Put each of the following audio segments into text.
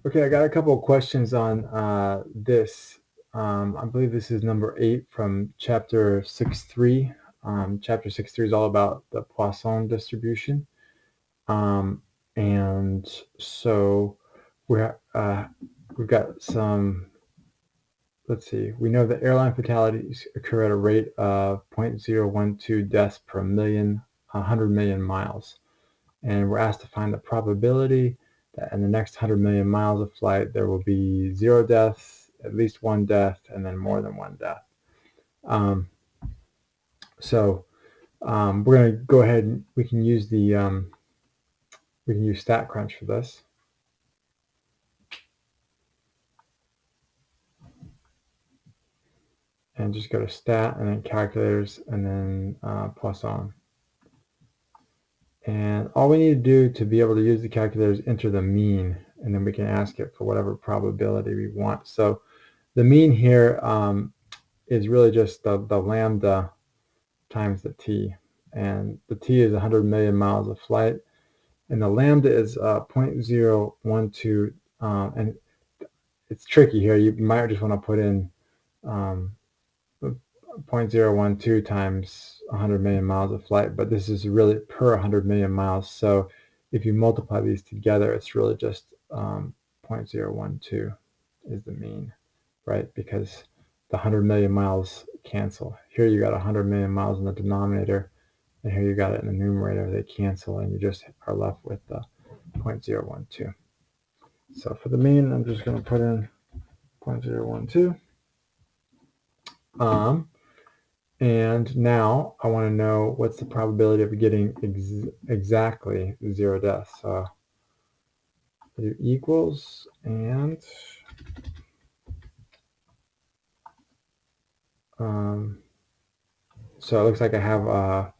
Okay, I got a couple of questions on this. I believe this is number 8 from chapter 6.3. Chapter 6.3 is all about the Poisson distribution. And so we've got some, let's see, we know that airline fatalities occur at a rate of 0.012 deaths per 100 million miles. And we're asked to find the probability that in the next 100 million miles of flight, there will be 0 deaths, at least 1 death, and then more than 1 death. Um, we're going to go ahead and we can use StatCrunch for this. And just go to Stat and then Calculators and then Poisson. And all we need to do to be able to use the calculator is enter the mean, and then we can ask it for whatever probability we want. So the mean here is really just the lambda times the t, and the t is 100 million miles of flight, and the lambda is 0.012, and it's tricky here. You might just want to put in 0.012 times 100 million miles of flight, but this is really per 100 million miles. So if you multiply these together, it's really just 0.012 is the mean, right? Because the 100 million miles cancel. Here you got 100 million miles in the denominator, and here you got it in the numerator. They cancel, and you just are left with the 0.012. So for the mean, I'm just going to put in 0.012. And now I want to know what's the probability of getting exactly 0 deaths. So I do equals, and so it looks like I have about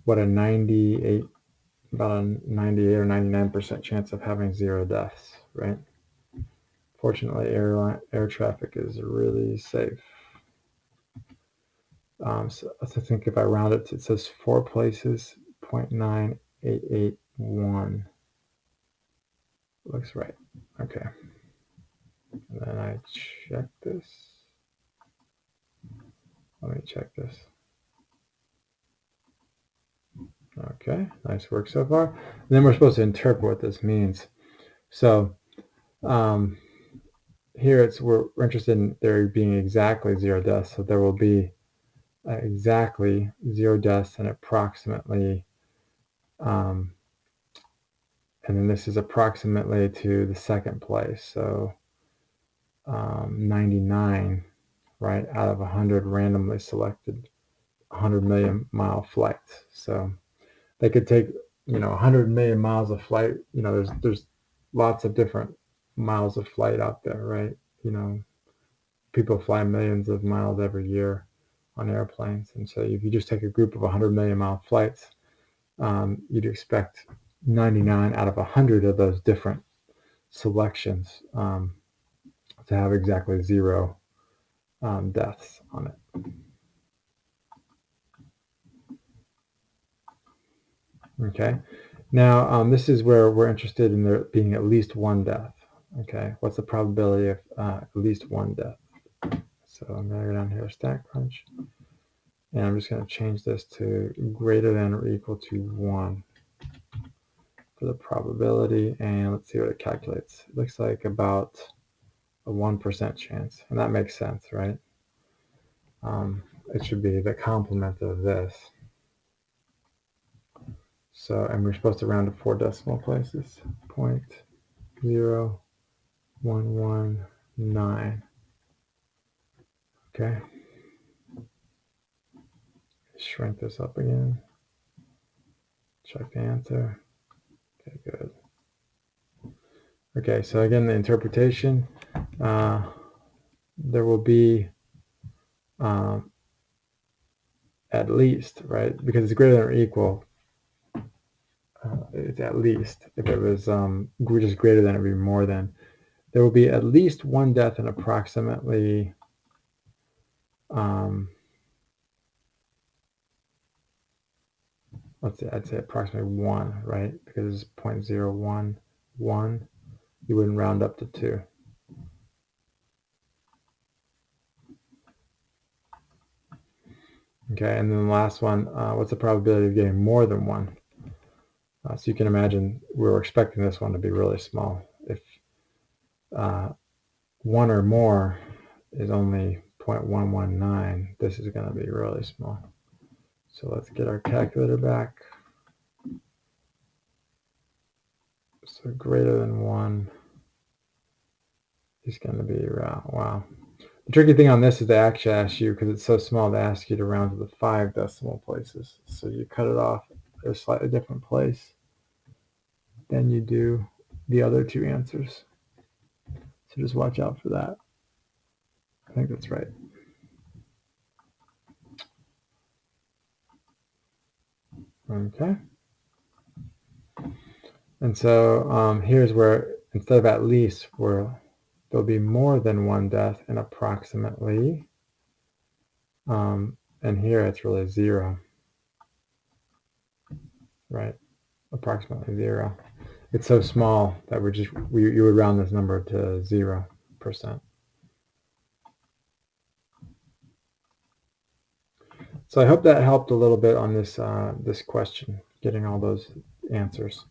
a 98 or 99% chance of having 0 deaths, right? Fortunately, air traffic is really safe. So I think if I round it, it says 4 places, 0.9881. Looks right. Okay. And then I check this. Let me check this. Okay, nice work so far. And then we're supposed to interpret what this means. So here we're interested in there being exactly 0 deaths. So there will be exactly 0 deaths and approximately, and then this is approximately to the second place. So 99, right, out of 100 randomly selected 100 million mile flights. So they could take 100 million miles of flight. There's lots of different miles of flight out there, right? People fly millions of miles every year on airplanes, and so if you just take a group of 100 million mile flights, you'd expect 99 out of 100 of those different selections to have exactly 0 deaths on it. Okay, now this is where we're interested in there being at least 1 death. Okay, what's the probability of at least 1 death? So I'm going to go down here, StatCrunch, and I'm just going to change this to greater than or equal to 1 for the probability, and let's see what it calculates. It looks like about a 1% chance, and that makes sense, right? It should be the complement of this. So, and we're supposed to round to 4 decimal places, 0.0119. Okay. Shrink this up again. Check the answer. Okay, good. Okay, so again, the interpretation, there will be at least, right? Because it's greater than or equal. It's at least. If it was just greater than, it would be more than. There will be at least 1 death and approximately let's say I'd say approximately 1, right? Because it's 0.011. You wouldn't round up to 2. Okay, and then the last one, what's the probability of getting more than 1? So you can imagine we were expecting this one to be really small. If 1 or more is only 0.119, this is going to be really small. So let's get our calculator back. So greater than 1 is going to be, wow. The tricky thing on this is they actually ask you, because it's so small, they ask you to round to the 5 decimal places. So you cut it off at a slightly different place than you do the other 2 answers. So just watch out for that. I think that's right. Okay. And so here's where, instead of at least, where there'll be more than 1 death in approximately. And here it's really 0, right? Approximately 0. It's so small that you would round this number to 0%. So I hope that helped a little bit on this this question, getting all those answers.